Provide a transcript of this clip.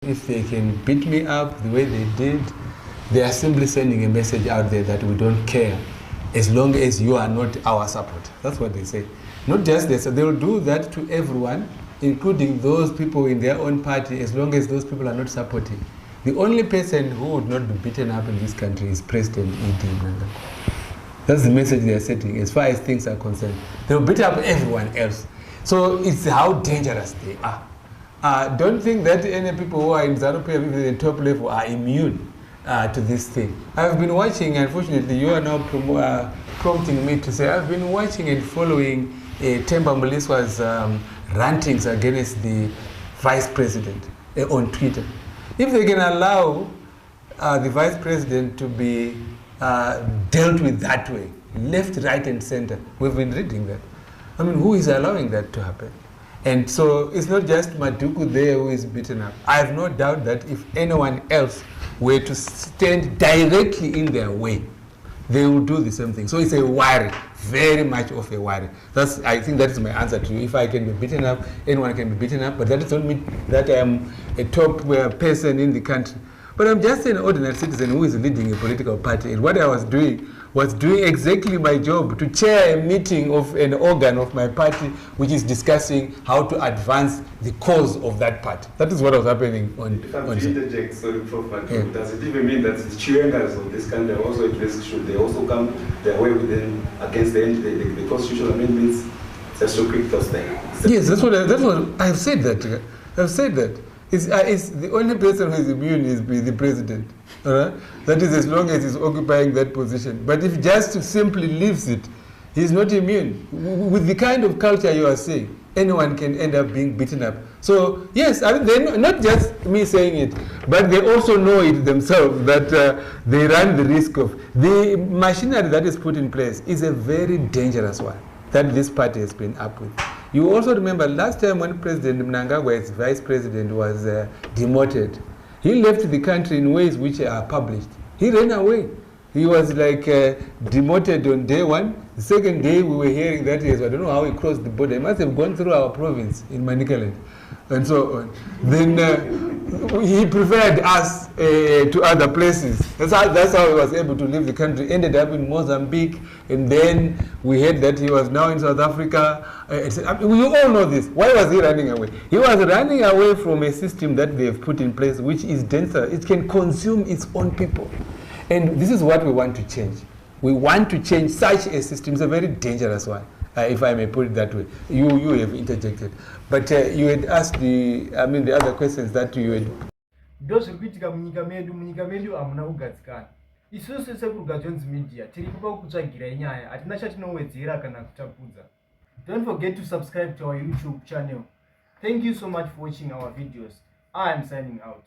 If they can beat me up the way they did, they are simply sending a message out there that we don't care as long as you are not our support. That's what they say. Not just this, they will do that to everyone, including those people in their own party, as long as those people are not supporting. The only person who would not be beaten up in this country is President E.D. Madhuku. That's the message they are setting as far as things are concerned. They will beat up everyone else. So it's how dangerous they are. Don't think that any people who are in ZANU-PF, the top level, are immune to this thing. I've been watching, unfortunately, you are now prompting me to say, I've been watching and following Themba Muliswa's rantings against the vice president on Twitter. If they can allow the vice president to be dealt with that way, left, right, and center, we've been reading that. I mean, who is allowing that to happen? And so it's not just Madhuku there who is beaten up. I have no doubt that if anyone else were to stand directly in their way, they will do the same thing. So it's a worry, very much of a worry. I think that is my answer to you. If I can be beaten up, anyone can be beaten up, but that does not mean that I am a top person in the country. But I'm just an ordinary citizen who is leading a political party. And what I was doing exactly my job, to chair a meeting of an organ of my party, which is discussing how to advance the cause of that party. That is what was happening on... If I'm to interject, sorry, Prof. Madhuku, does it even mean that the Chiwengas of this country are also at risk? Should they also come their way within against the constitutional amendments? Just so quick thoughts there. Yes, that's what I've said that. I've said that. It's the only person who is immune is the president. All right? That is as long as he's occupying that position. But if just simply leaves it, he's not immune. With the kind of culture you are saying, anyone can end up being beaten up. So yes, I mean, they're not just me saying it, but they also know it themselves that they run the risk of the machinery that is put in place is a very dangerous one that this party has been up with. You also remember last time when President Mnangagwa's vice president was demoted, he left the country in ways which are published. He ran away. He was like demoted on day one. The second day we were hearing that I don't know how he crossed the border. He must have gone through our province in Manicaland and so on. Then he preferred us to other places. That's how he was able to leave the country. Ended up in Mozambique, and then we heard that he was now in South Africa. We all know this. Why was he running away? He was running away from a system that they have put in place, which is denser. It can consume its own people. And this is what we want to change. We want to change such a system. It's a very dangerous one, if I may put it that way. You have interjected. But you had asked the other questions that you had. Those kuitika munyika medu amuna kugadzikana. Isusu sekugadzonzi media tiri kupa kutsvagira nyaya atina chatinowedzera kana kutapudza. Don't forget to subscribe to our YouTube channel. Thank you so much for watching our videos. I am signing out.